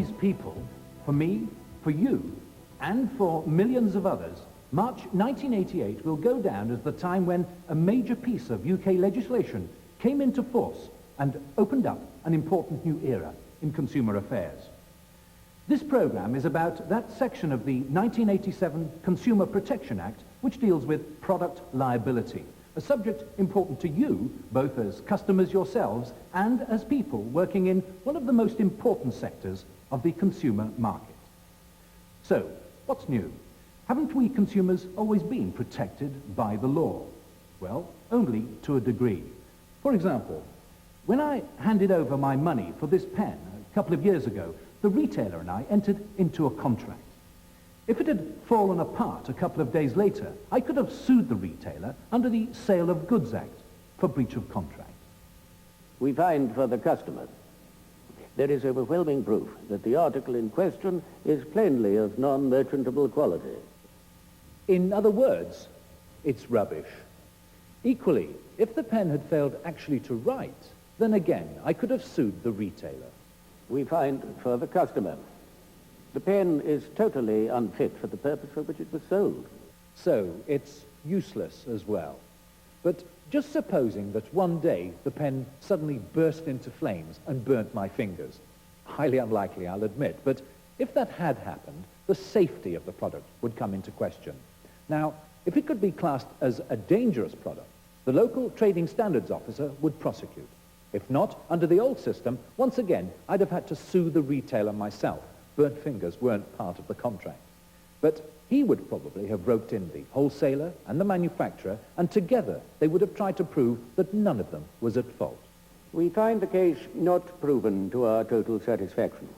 these people, for me, for you, and for millions of others, March 1988 will go down as the time when a major piece of UK legislation came into force and opened up an important new era in consumer affairs. This programme is about that section of the 1987 Consumer Protection Act which deals with product liability, a subject important to you, both as customers yourselves and as people working in one of the most important sectors of the consumer market. So, what's new? Haven't we consumers always been protected by the law? Well, only to a degree. For example, when I handed over my money for this pen a couple of years ago, the retailer and I entered into a contract. If it had fallen apart a couple of days later, I could have sued the retailer under the Sale of Goods Act for breach of contract. We find for the customer, there is overwhelming proof that the article in question is plainly of non-merchantable quality. In other words, it's rubbish. Equally, if the pen had failed actually to write, then again, I could have sued the retailer. We find for the customer, the pen is totally unfit for the purpose for which it was sold. So, it's useless as well. But just supposing that one day the pen suddenly burst into flames and burnt my fingers. Highly unlikely, I'll admit, but if that had happened, the safety of the product would come into question. Now, if it could be classed as a dangerous product, the local trading standards officer would prosecute. If not, under the old system, once again, I'd have had to sue the retailer myself. Burnt fingers weren't part of the contract. But he would probably have roped in the wholesaler and the manufacturer, and together they would have tried to prove that none of them was at fault. We find the case not proven to our total satisfaction.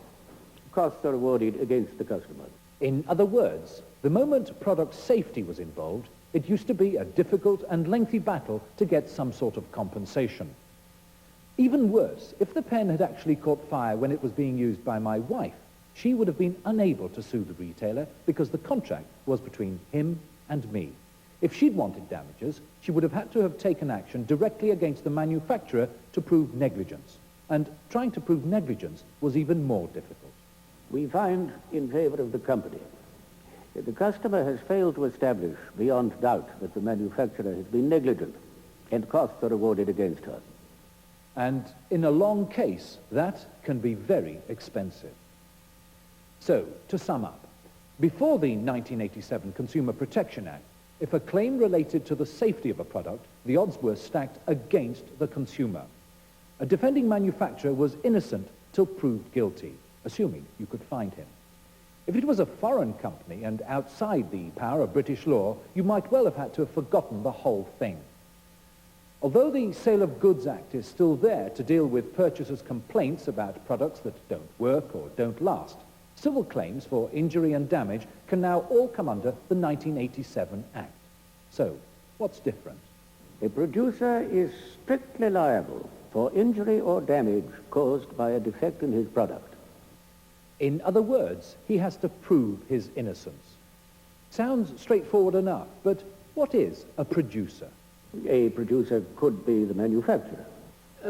Costs are awarded against the customer. In other words, the moment product safety was involved, it used to be a difficult and lengthy battle to get some sort of compensation. Even worse, if the pen had actually caught fire when it was being used by my wife, she would have been unable to sue the retailer because the contract was between him and me. If she'd wanted damages, she would have had to have taken action directly against the manufacturer to prove negligence. And trying to prove negligence was even more difficult. We find in favor of the company that the customer has failed to establish beyond doubt that the manufacturer has been negligent, and costs are awarded against her. And in a long case, that can be very expensive. So, to sum up, before the 1987 Consumer Protection Act, if a claim related to the safety of a product, the odds were stacked against the consumer. A defending manufacturer was innocent till proved guilty, assuming you could find him. If it was a foreign company and outside the power of British law, you might well have had to have forgotten the whole thing. Although the Sale of Goods Act is still there to deal with purchasers' complaints about products that don't work or don't last, civil claims for injury and damage can now all come under the 1987 Act. So, what's different? A producer is strictly liable for injury or damage caused by a defect in his product. In other words, he has to prove his innocence. Sounds straightforward enough, but what is a producer? A producer could be the manufacturer.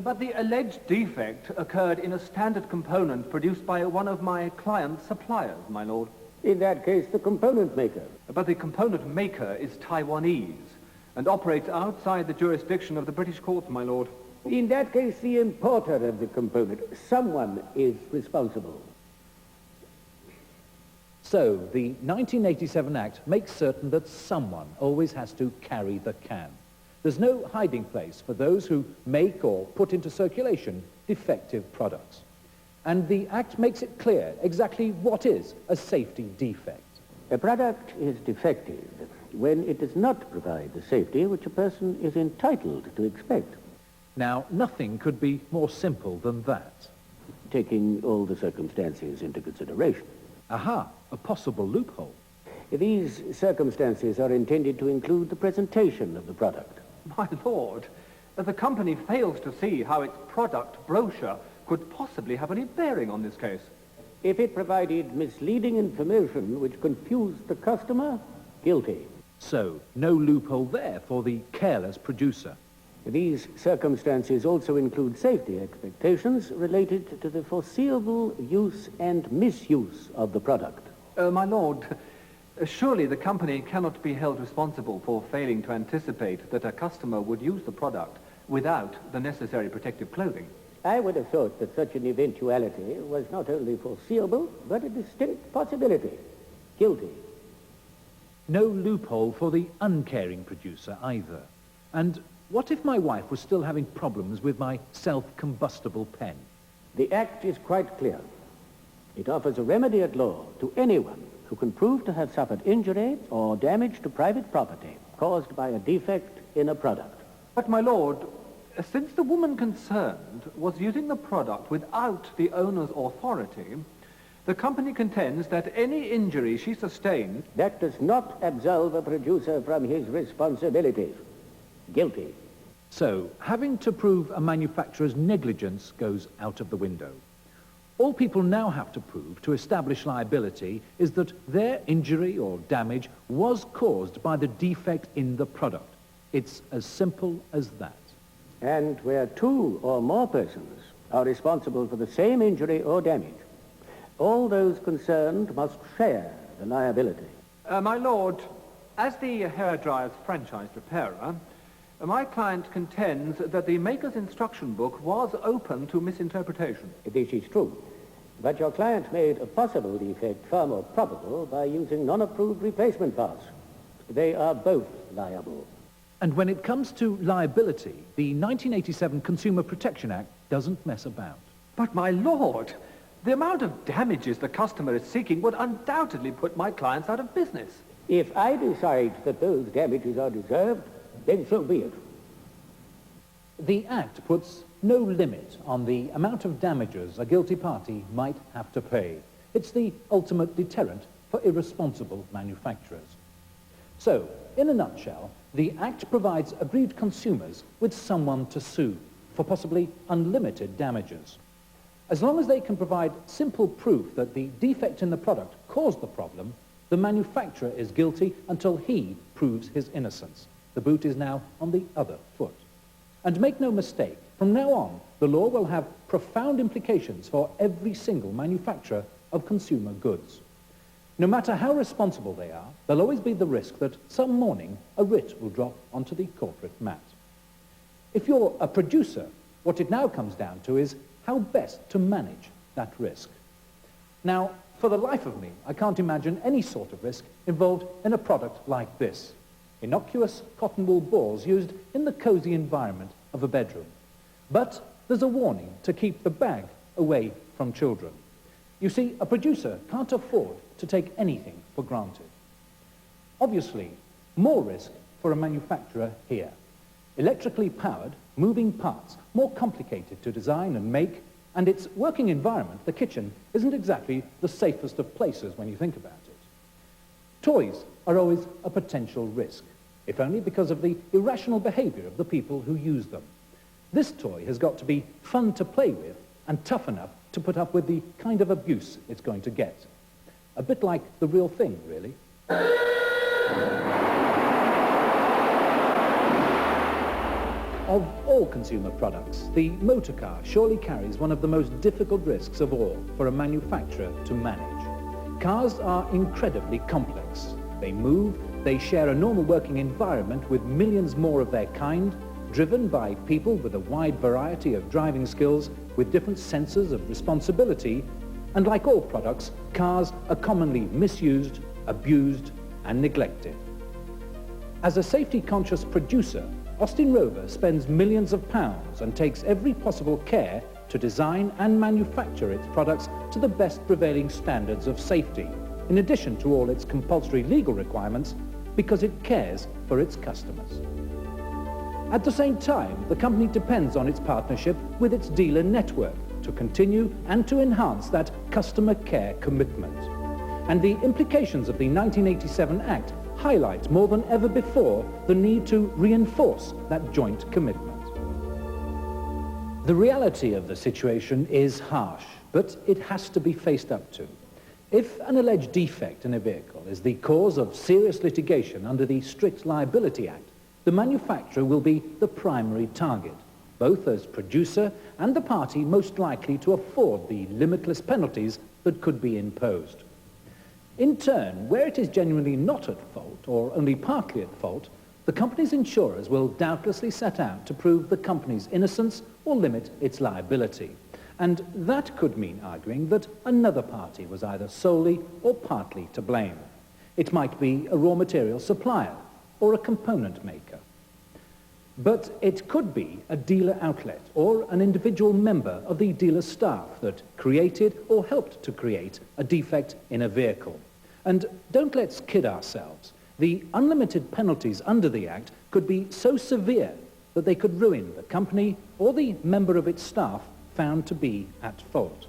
But the alleged defect occurred in a standard component produced by one of my client's suppliers, my lord. In that case, the component maker. But the component maker is Taiwanese and operates outside the jurisdiction of the British courts, my lord. In that case, the importer of the component. Someone is responsible. So, the 1987 Act makes certain that someone always has to carry the can. There's no hiding place for those who make or put into circulation defective products. And the Act makes it clear exactly what is a safety defect. A product is defective when it does not provide the safety which a person is entitled to expect. Now, nothing could be more simple than that. Taking all the circumstances into consideration. Aha, a possible loophole. These circumstances are intended to include the presentation of the product. My lord, the company fails to see how its product brochure could possibly have any bearing on this case. If it provided misleading information which confused the customer, guilty. So, no loophole there for the careless producer. These circumstances also include safety expectations related to the foreseeable use and misuse of the product. My lord, surely the company cannot be held responsible for failing to anticipate that a customer would use the product without the necessary protective clothing. I would have thought that such an eventuality was not only foreseeable, but a distinct possibility. Guilty. No loophole for the uncaring producer either. And what if my wife was still having problems with my self-combustible pen? The Act is quite clear. It offers a remedy at law to anyone who can prove to have suffered injury or damage to private property caused by a defect in a product. But, my lord, since the woman concerned was using the product without the owner's authority, the company contends that any injury she sustained... That does not absolve a producer from his responsibilities. Guilty. So, having to prove a manufacturer's negligence goes out of the window. All people now have to prove to establish liability is that their injury or damage was caused by the defect in the product. It's as simple as that. And where two or more persons are responsible for the same injury or damage, all those concerned must share the liability. My lord, as the hairdryer's franchise repairer, my client contends that the maker's instruction book was open to misinterpretation. This is true. But your client made a possible defect far more probable by using non-approved replacement parts. They are both liable. And when it comes to liability, the 1987 Consumer Protection Act doesn't mess about. But, my lord, the amount of damages the customer is seeking would undoubtedly put my clients out of business. If I decide that those damages are deserved, then so be it. The Act puts no limit on the amount of damages a guilty party might have to pay. It's the ultimate deterrent for irresponsible manufacturers. So, in a nutshell, the Act provides aggrieved consumers with someone to sue for possibly unlimited damages. As long as they can provide simple proof that the defect in the product caused the problem, the manufacturer is guilty until he proves his innocence. The boot is now on the other foot. And make no mistake, from now on, the law will have profound implications for every single manufacturer of consumer goods. No matter how responsible they are, there'll always be the risk that some morning a writ will drop onto the corporate mat. If you're a producer, what it now comes down to is how best to manage that risk. Now, for the life of me, I can't imagine any sort of risk involved in a product like this. Innocuous cotton wool balls used in the cozy environment of a bedroom. But there's a warning to keep the bag away from children. You see, a producer can't afford to take anything for granted. Obviously, more risk for a manufacturer here. Electrically powered, moving parts, more complicated to design and make, and its working environment, the kitchen, isn't exactly the safest of places when you think about it. Toys are always a potential risk, if only because of the irrational behavior of the people who use them. This toy has got to be fun to play with and tough enough to put up with the kind of abuse it's going to get. A bit like the real thing, really. Of all consumer products, the motor car surely carries one of the most difficult risks of all for a manufacturer to manage. Cars are incredibly complex. They move, they share a normal working environment with millions more of their kind, driven by people with a wide variety of driving skills, with different senses of responsibility, and like all products, cars are commonly misused, abused, and neglected. As a safety-conscious producer, Austin-Rover spends millions of pounds and takes every possible care to design and manufacture its products to the best prevailing standards of safety, in addition to all its compulsory legal requirements, because it cares for its customers. At the same time, the company depends on its partnership with its dealer network to continue and to enhance that customer care commitment. And the implications of the 1987 Act highlight more than ever before the need to reinforce that joint commitment. The reality of the situation is harsh, but it has to be faced up to. If an alleged defect in a vehicle is the cause of serious litigation under the Strict Liability Act, the manufacturer will be the primary target, both as producer and the party most likely to afford the limitless penalties that could be imposed. In turn, where it is genuinely not at fault, or only partly at fault, the company's insurers will doubtlessly set out to prove the company's innocence or limit its liability. And that could mean arguing that another party was either solely or partly to blame. It might be a raw material supplier or a component maker. But it could be a dealer outlet or an individual member of the dealer's staff that created or helped to create a defect in a vehicle. And don't let's kid ourselves. The unlimited penalties under the Act could be so severe that they could ruin the company or the member of its staff found to be at fault.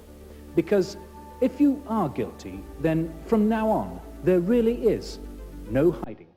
Because if you are guilty, then from now on, there really is no hiding place.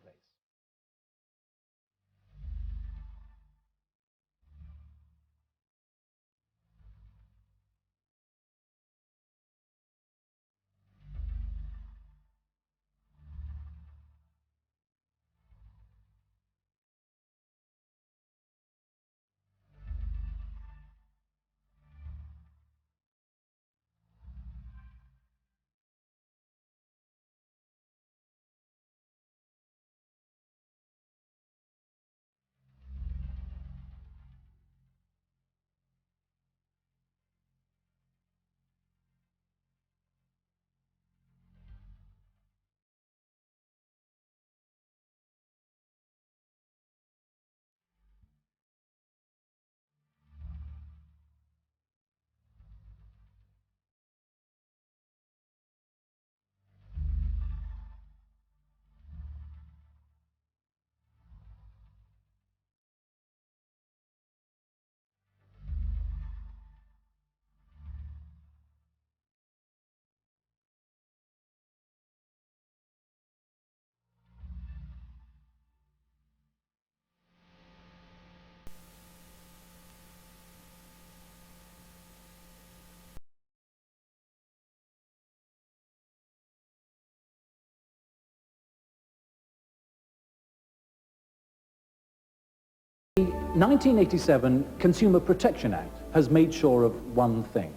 The 1987 Consumer Protection Act has made sure of one thing.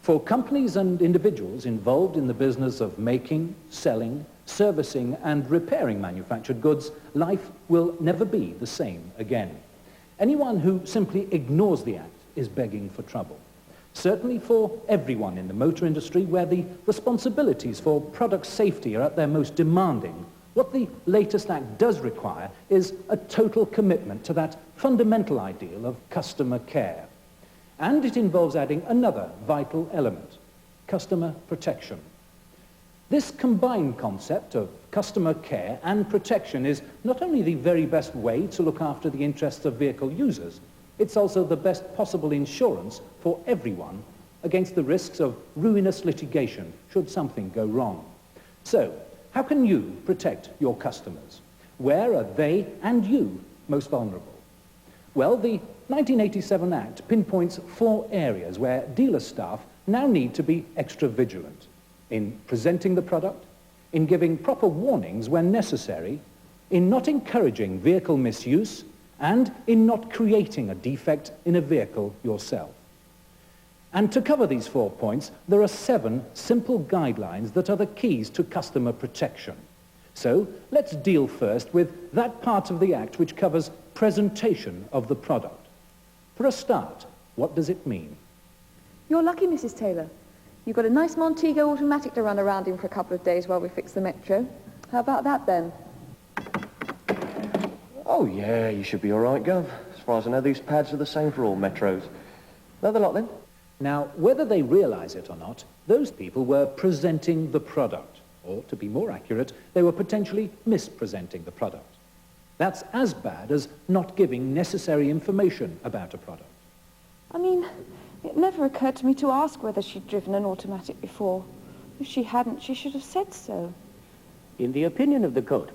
For companies and individuals involved in the business of making, selling, servicing and repairing manufactured goods, life will never be the same again. Anyone who simply ignores the Act is begging for trouble. Certainly for everyone in the motor industry where the responsibilities for product safety are at their most demanding, what the latest Act does require is a total commitment to that fundamental ideal of customer care. And it involves adding another vital element, customer protection. This combined concept of customer care and protection is not only the very best way to look after the interests of vehicle users, it's also the best possible insurance for everyone against the risks of ruinous litigation should something go wrong. So, how can you protect your customers? Where are they and you most vulnerable? Well, the 1987 Act pinpoints 4 areas where dealer staff now need to be extra vigilant: in presenting the product, in giving proper warnings when necessary, in not encouraging vehicle misuse, and in not creating a defect in a vehicle yourself. And to cover these 4 points, there are 7 simple guidelines that are the keys to customer protection. So let's deal first with that part of the Act which covers presentation of the product. For a start, what does it mean? You're lucky, Mrs. Taylor. You've got a nice Montego automatic to run around in for a couple of days while we fix the Metro. How about that, then? Oh, yeah, you should be all right, Gov. As far as I know, these pads are the same for all Metros. Another lot, then? Now, whether they realize it or not, those people were presenting the product. Or, to be more accurate, they were potentially mispresenting the product. That's as bad as not giving necessary information about a product. I mean, it never occurred to me to ask whether she'd driven an automatic before. If she hadn't, she should have said so. In the opinion of the court,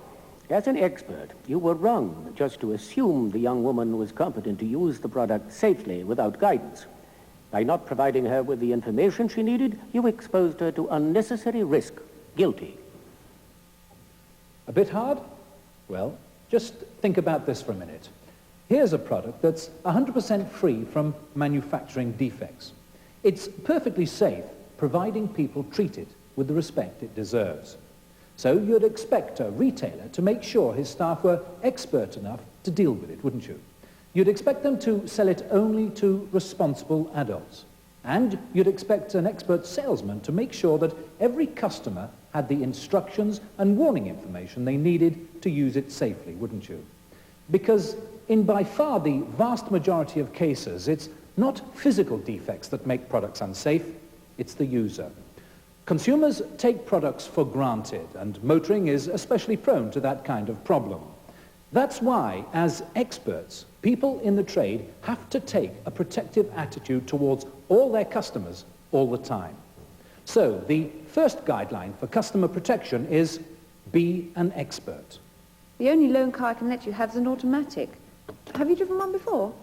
as an expert, you were wrong just to assume the young woman was competent to use the product safely without guidance. By not providing her with the information she needed, you exposed her to unnecessary risk. Guilty. A bit hard? Well, Just think about this for a minute. Here's a product that's 100% free from manufacturing defects. It's perfectly safe, providing people treat it with the respect it deserves. So you'd expect a retailer to make sure his staff were expert enough to deal with it, wouldn't you? You'd expect them to sell it only to responsible adults. And you'd expect an expert salesman to make sure that every customer had the instructions and warning information they needed to use it safely, wouldn't you? Because in by far the vast majority of cases, it's not physical defects that make products unsafe, it's the user. Consumers take products for granted, and motoring is especially prone to that kind of problem. That's why, as experts, people in the trade have to take a protective attitude towards all their customers all the time. So, the first guideline for customer protection is be an expert. The only loan car I can let you have is an automatic. Have you driven one before?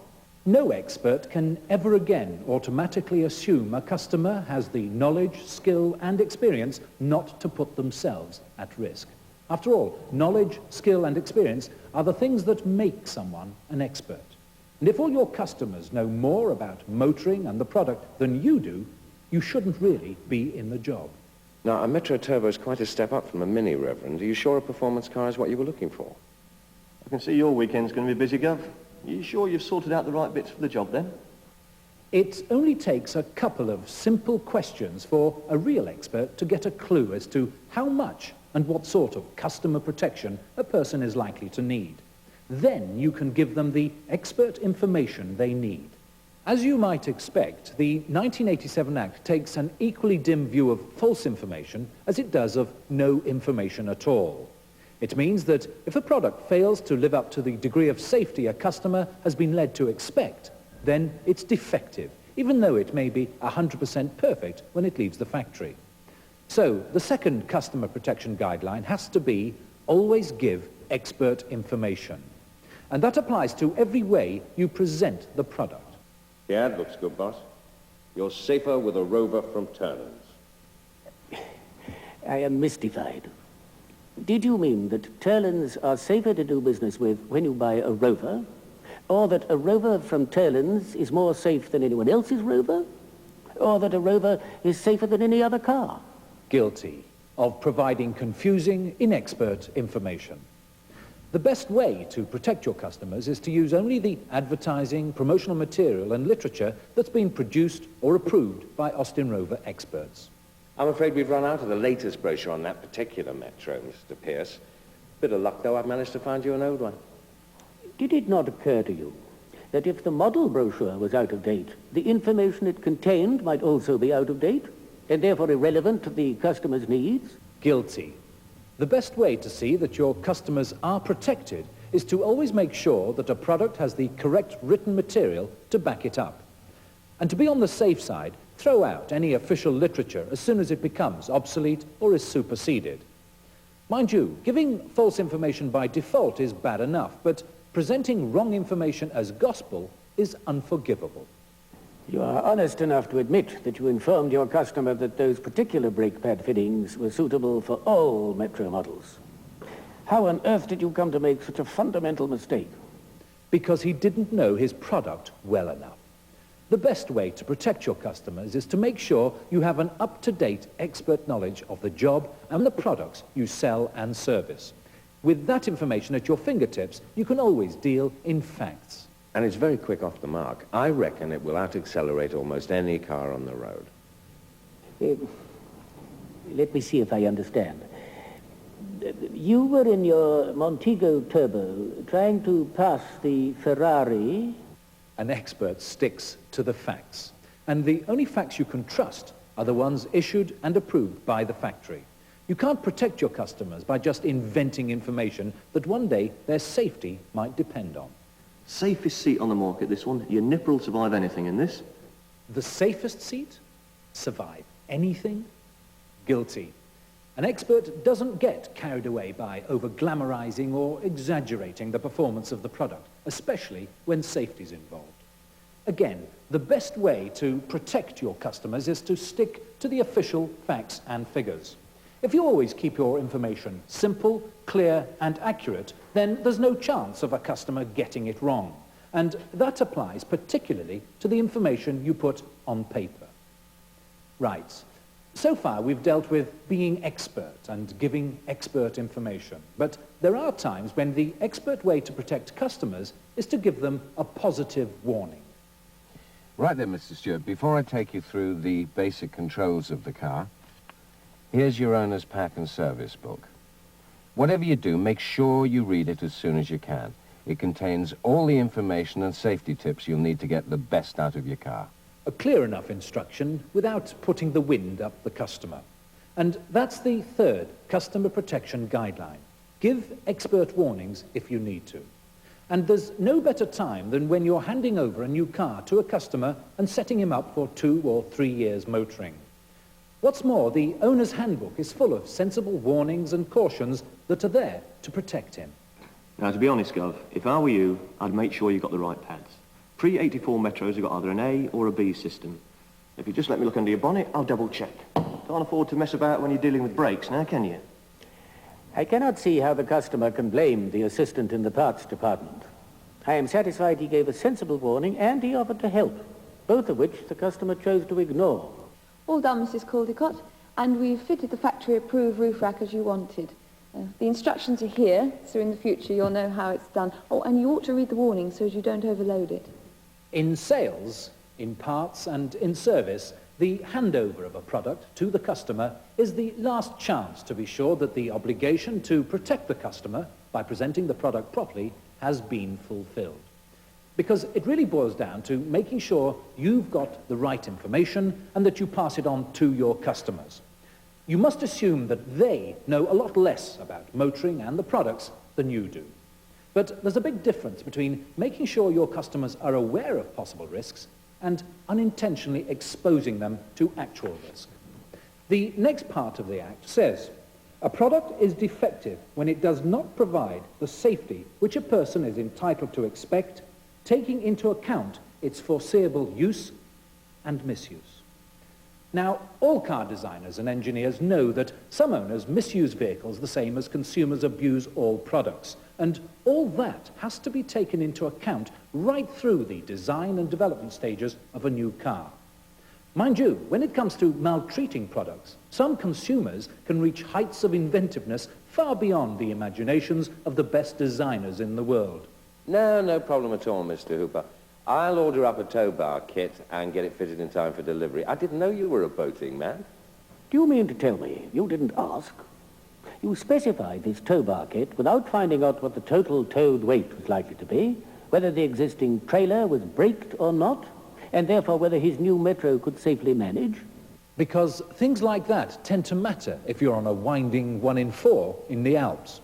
No expert can ever again automatically assume a customer has the knowledge, skill, and experience not to put themselves at risk. After all, knowledge, skill, and experience are the things that make someone an expert. And if all your customers know more about motoring and the product than you do, you shouldn't really be in the job. Now, a Metro Turbo is quite a step up from a Mini, Reverend. Are you sure a performance car is what you were looking for? I can see your weekend's going to be busy, Gov. Are you sure you've sorted out the right bits for the job, then? It only takes a couple of simple questions for a real expert to get a clue as to how much and what sort of customer protection a person is likely to need. Then you can give them the expert information they need. As you might expect, the 1987 Act takes an equally dim view of false information as it does of no information at all. It means that if a product fails to live up to the degree of safety a customer has been led to expect, then it's defective, even though it may be 100% perfect when it leaves the factory. So the second customer protection guideline has to be always give expert information. And that applies to every way you present the product. The ad looks good, boss. You're safer with a Rover from Turnham's. I am mystified. Did you mean that Turlands are safer to do business with when you buy a Rover? Or that a Rover from Turlands is more safe than anyone else's Rover? Or that a Rover is safer than any other car? Guilty of providing confusing, inexpert information. The best way to protect your customers is to use only the advertising, promotional material and literature that's been produced or approved by austin-rover experts. I'm afraid we've run out of the latest brochure on that particular Metro, Mr. Pierce. Bit of luck, though, I've managed to find you an old one. Did it not occur to you that if the model brochure was out of date, the information it contained might also be out of date, and therefore irrelevant to the customer's needs? Guilty. The best way to see that your customers are protected is to always make sure that a product has the correct written material to back it up. And to be on the safe side, throw out any official literature as soon as it becomes obsolete or is superseded. Mind you, giving false information by default is bad enough, but presenting wrong information as gospel is unforgivable. You are honest enough to admit that you informed your customer that those particular brake pad fittings were suitable for all Metro models. How on earth did you come to make such a fundamental mistake? Because he didn't know his product well enough. The best way to protect your customers is to make sure you have an up-to-date expert knowledge of the job and the products you sell and service. With that information at your fingertips, you can always deal in facts. And it's very quick off the mark. I reckon it will out-accelerate almost any car on the road. Let me see if I understand. You were in your Montego Turbo trying to pass the Ferrari. An expert sticks to the facts. And the only facts you can trust are the ones issued and approved by the factory. You can't protect your customers by just inventing information that one day their safety might depend on. Safest seat on the market, this one. Your nipper will survive anything in this. The safest seat? Survive anything? Guilty. An expert doesn't get carried away by over-glamorizing or exaggerating the performance of the product, especially when safety's involved. Again, the best way to protect your customers is to stick to the official facts and figures. If you always keep your information simple, clear, and accurate, then there's no chance of a customer getting it wrong. And that applies particularly to the information you put on paper. Right. So far, we've dealt with being expert and giving expert information. But there are times when the expert way to protect customers is to give them a positive warning. Right then, Mr. Stewart, before I take you through the basic controls of the car, here's your owner's pack and service book. Whatever you do, make sure you read it as soon as you can. It contains all the information and safety tips you'll need to get the best out of your car. A clear enough instruction without putting the wind up the customer. And that's the third customer protection guideline. Give expert warnings if you need to. And there's no better time than when you're handing over a new car to a customer and setting him up for 2 or 3 years motoring. What's more, the owner's handbook is full of sensible warnings and cautions that are there to protect him. Now, to be honest, Gov, if I were you, I'd make sure you got the right pads. Pre-84 Metros have got either an A or a B system. If you just let me look under your bonnet, I'll double-check. Can't afford to mess about when you're dealing with brakes, now can you? I cannot see how the customer can blame the assistant in the parts department. I am satisfied he gave a sensible warning and he offered to help, both of which the customer chose to ignore. All done, Mrs. Caldecott, and we've fitted the factory-approved roof rack as you wanted. The instructions are here, so in the future you'll know how it's done. Oh, and you ought to read the warning so as you don't overload it. In sales, in parts and in service, the handover of a product to the customer is the last chance to be sure that the obligation to protect the customer by presenting the product properly has been fulfilled. Because it really boils down to making sure you've got the right information and that you pass it on to your customers. You must assume that they know a lot less about motoring and the products than you do. But there's a big difference between making sure your customers are aware of possible risks and unintentionally exposing them to actual risk. The next part of the Act says, a product is defective when it does not provide the safety which a person is entitled to expect, taking into account its foreseeable use and misuse. Now, all car designers and engineers know that some owners misuse vehicles the same as consumers abuse all products, and all that has to be taken into account right through the design and development stages of a new car. Mind you, when it comes to maltreating products, some consumers can reach heights of inventiveness far beyond the imaginations of the best designers in the world. No problem at all, Mr. Hooper. I'll order up a tow bar kit and get it fitted in time for delivery. I didn't know you were a boating man. Do you mean to tell me you didn't ask? You specified this tow bar kit without finding out what the total towed weight was likely to be, whether the existing trailer was braked or not, and therefore whether his new Metro could safely manage? Because things like that tend to matter if you're on a winding 1 in 4 in the Alps.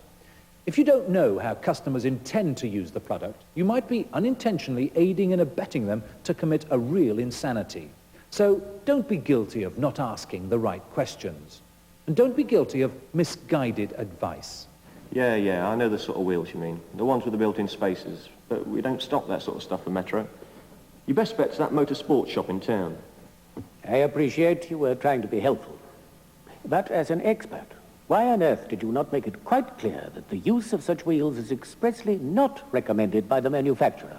If you don't know how customers intend to use the product, you might be unintentionally aiding and abetting them to commit a real insanity. So don't be guilty of not asking the right questions. And don't be guilty of misguided advice. Yeah, I know the sort of wheels you mean. The ones with the built-in spacers. But we don't stock that sort of stuff for Metro. Your best bet's that motorsports shop in town. I appreciate you were trying to be helpful. But as an expert, why on earth did you not make it quite clear that the use of such wheels is expressly not recommended by the manufacturer?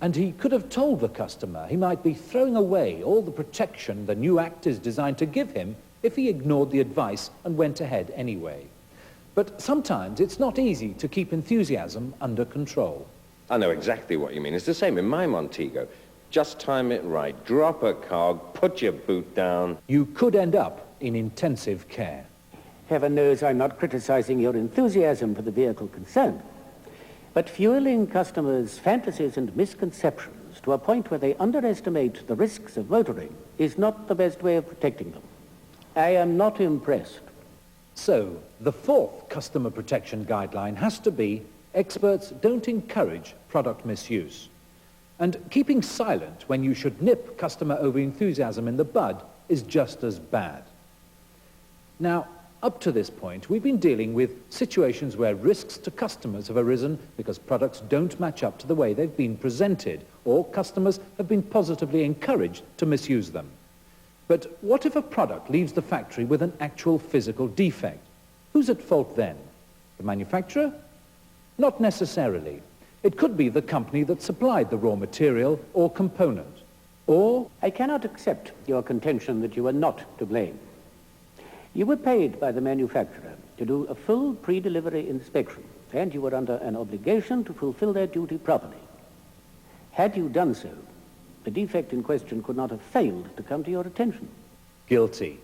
And he could have told the customer he might be throwing away all the protection the new Act is designed to give him if he ignored the advice and went ahead anyway. But sometimes it's not easy to keep enthusiasm under control. I know exactly what you mean. It's the same in my Montego. Just time it right. Drop a cog, put your boot down. You could end up in intensive care. Heaven knows I'm not criticizing your enthusiasm for the vehicle concerned, but fueling customers' fantasies and misconceptions to a point where they underestimate the risks of motoring is not the best way of protecting them. I am not impressed. So, the fourth customer protection guideline has to be experts don't encourage product misuse. And keeping silent when you should nip customer over-enthusiasm in the bud is just as bad. Now, up to this point, we've been dealing with situations where risks to customers have arisen because products don't match up to the way they've been presented, or customers have been positively encouraged to misuse them. But what if a product leaves the factory with an actual physical defect? Who's at fault then? The manufacturer? Not necessarily. It could be the company that supplied the raw material or component. Or I cannot accept your contention that you are not to blame. You were paid by the manufacturer to do a full pre-delivery inspection, and you were under an obligation to fulfill that duty properly. Had you done so, the defect in question could not have failed to come to your attention. guilty.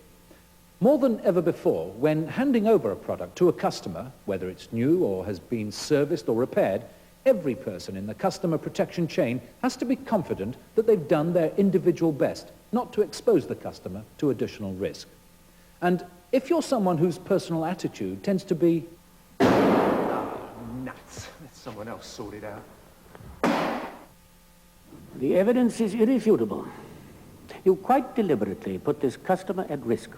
More than ever before, when handing over a product to a customer, whether it's new or has been serviced or repaired, every person in the customer protection chain has to be confident that they've done their individual best not to expose the customer to additional risk. And if you're someone whose personal attitude tends to be, Nuts. Let someone else sort it out. The evidence is irrefutable. You quite deliberately put this customer at risk.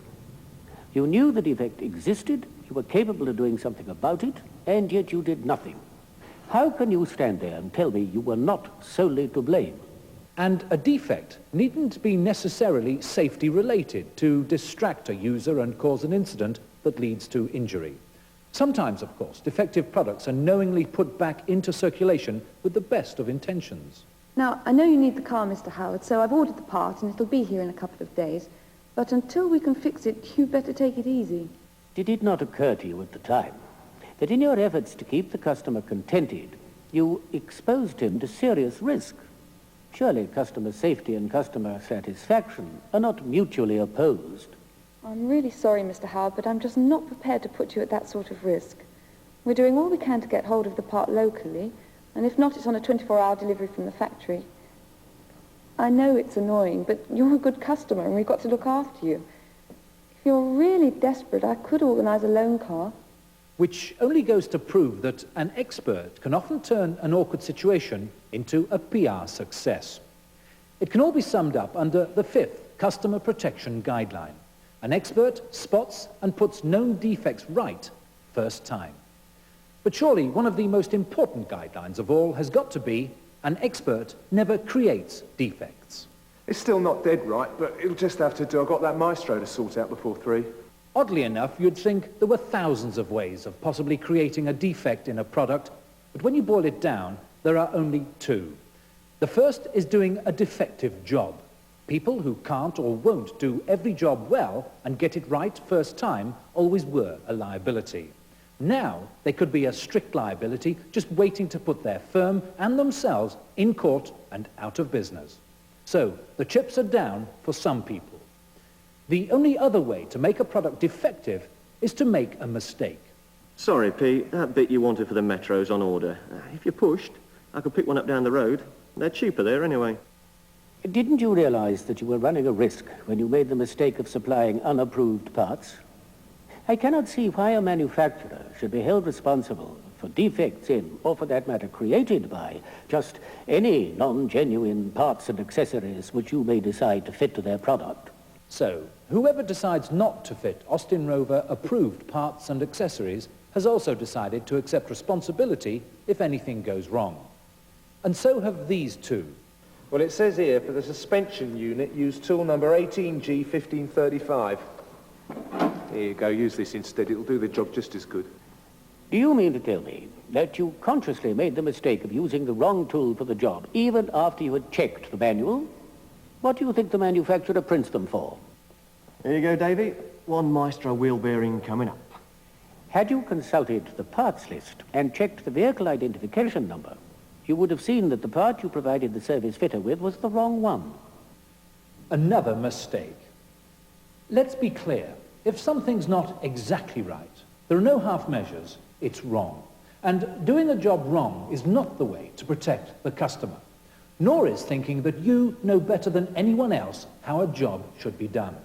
You knew the defect existed, you were capable of doing something about it, and yet you did nothing. How can you stand there and tell me you were not solely to blame? and a defect needn't be necessarily safety related to distract a user and cause an incident that leads to injury. Sometimes, of course, defective products are knowingly put back into circulation with the best of intentions. Now, I know you need the car, Mr. Howard, so I've ordered the part and it'll be here in a couple of days. But until we can fix it, you better take it easy. Did it not occur to you at the time that in your efforts to keep the customer contented, you exposed him to serious risk? Surely customer safety and customer satisfaction are not mutually opposed. I'm really sorry, Mr. Howard, but I'm just not prepared to put you at that sort of risk. We're doing all we can to get hold of the part locally, and if not, it's on a 24-hour delivery from the factory. I know it's annoying, but you're a good customer and we've got to look after you. If you're really desperate, I could organise a loan car. Which only goes to prove that an expert can often turn an awkward situation into a PR success. It can all be summed up under the 5th Customer Protection Guideline. An expert spots and puts known defects right first time. But surely one of the most important guidelines of all has got to be an expert never creates defects. It's still not dead right, but it'll just have to do. I've got that maestro to sort out before 3. Oddly enough, you'd think there were thousands of ways of possibly creating a defect in a product, but when you boil it down, there are only 2. The first is doing a defective job. People who can't or won't do every job well and get it right first time always were a liability. Now, they could be a strict liability just waiting to put their firm and themselves in court and out of business. So, the chips are down for some people. The only other way to make a product defective is to make a mistake. Sorry, Pete, that bit you wanted for the Metro's on order. If you pushed, I could pick one up down the road. They're cheaper there anyway. Didn't you realize that you were running a risk when you made the mistake of supplying unapproved parts? I cannot see why a manufacturer should be held responsible for defects in, or for that matter, created by, just any non-genuine parts and accessories which you may decide to fit to their product. So, whoever decides not to fit austin-rover approved parts and accessories has also decided to accept responsibility if anything goes wrong. And so have these 2. Well, it says here, for the suspension unit, use tool number 18G1535. Here you go, use this instead. It'll do the job just as good. Do you mean to tell me that you consciously made the mistake of using the wrong tool for the job, even after you had checked the manual? What do you think the manufacturer prints them for? There you go, Davy. 1 Maestro wheel bearing coming up. Had you consulted the parts list and checked the vehicle identification number, you would have seen that the part you provided the service fitter with was the wrong one. Another mistake. Let's be clear. If something's not exactly right, there are no half measures, it's wrong. And doing a job wrong is not the way to protect the customer, nor is thinking that you know better than anyone else how a job should be done.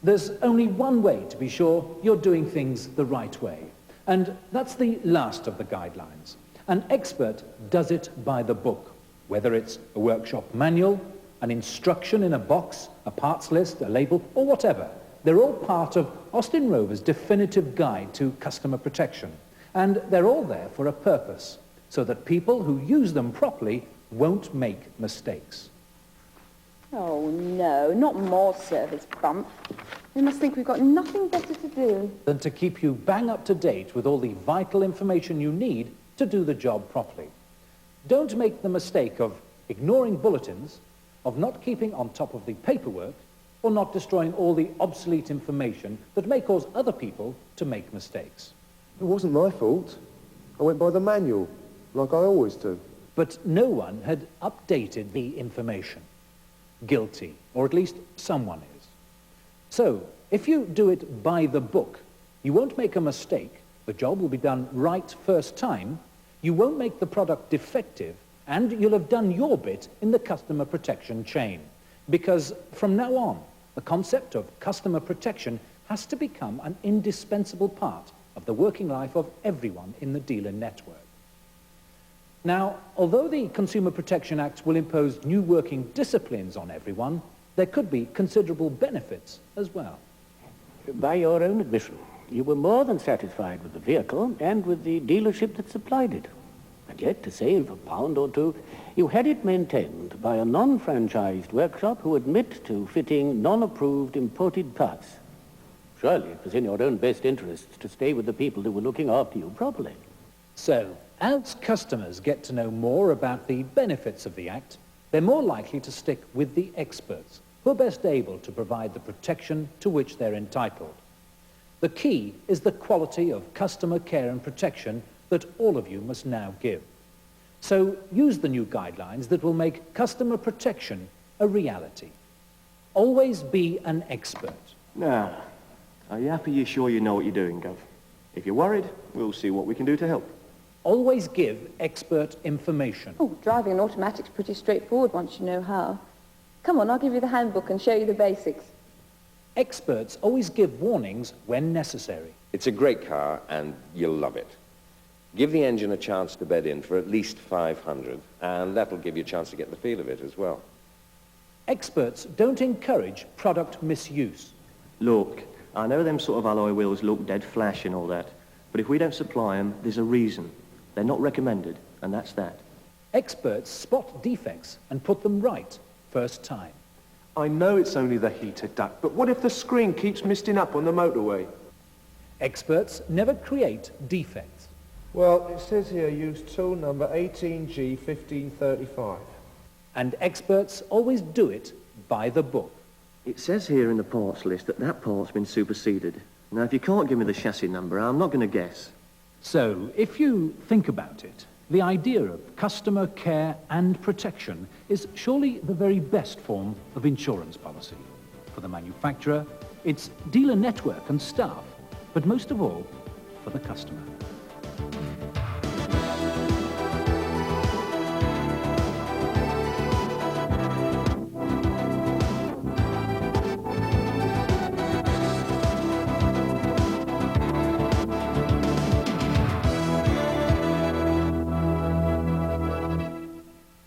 There's only one way to be sure you're doing things the right way, and that's the last of the guidelines. An expert does it by the book, whether it's a workshop manual, an instruction in a box, a parts list, a label, or whatever. They're all part of austin-rover's definitive guide to customer protection, and they're all there for a purpose, so that people who use them properly won't make mistakes. Oh, no, not more service bump. They must think we've got nothing better to do. Than to keep you bang up to date with all the vital information you need to do the job properly. Don't make the mistake of ignoring bulletins, of not keeping on top of the paperwork, or not destroying all the obsolete information that may cause other people to make mistakes. It wasn't my fault. I went by the manual, like I always do. But no one had updated the information. Guilty, or at least someone is. So, if you do it by the book, you won't make a mistake, the job will be done right first time, you won't make the product defective, and you'll have done your bit in the customer protection chain. Because from now on, the concept of customer protection has to become an indispensable part of the working life of everyone in the dealer network. Now, although the Consumer Protection Act will impose new working disciplines on everyone, there could be considerable benefits as well. By your own admission, you were more than satisfied with the vehicle and with the dealership that supplied it. And yet, to save a pound or two, you had it maintained by a non-franchised workshop who admit to fitting non-approved imported parts. Surely it was in your own best interests to stay with the people who were looking after you properly. So, as customers get to know more about the benefits of the Act, they're more likely to stick with the experts, who are best able to provide the protection to which they're entitled. The key is the quality of customer care and protection that all of you must now give. So use the new guidelines that will make customer protection a reality. Always be an expert. Now, are you happy you're sure you know what you're doing, Gov? If you're worried, we'll see what we can do to help. Always give expert information. Oh, driving an automatic's pretty straightforward once you know how. Come on, I'll give you the handbook and show you the basics. Experts always give warnings when necessary. It's a great car, and you'll love it. Give the engine a chance to bed in for at least 500, and that'll give you a chance to get the feel of it as well. Experts don't encourage product misuse. Look, I know them sort of alloy wheels look dead flash and all that, but if we don't supply them, there's a reason. They're not recommended, and that's that. Experts spot defects and put them right first time. I know it's only the heater duct, but what if the screen keeps misting up on the motorway? Experts never create defects. Well, it says here use tool number 18G1535. And experts always do it by the book. It says here in the parts list that that part's been superseded. Now, if you can't give me the chassis number, I'm not going to guess. So, if you think about it, the idea of customer care and protection is surely the very best form of insurance policy. For the manufacturer, its dealer network and staff, but most of all, for the customer.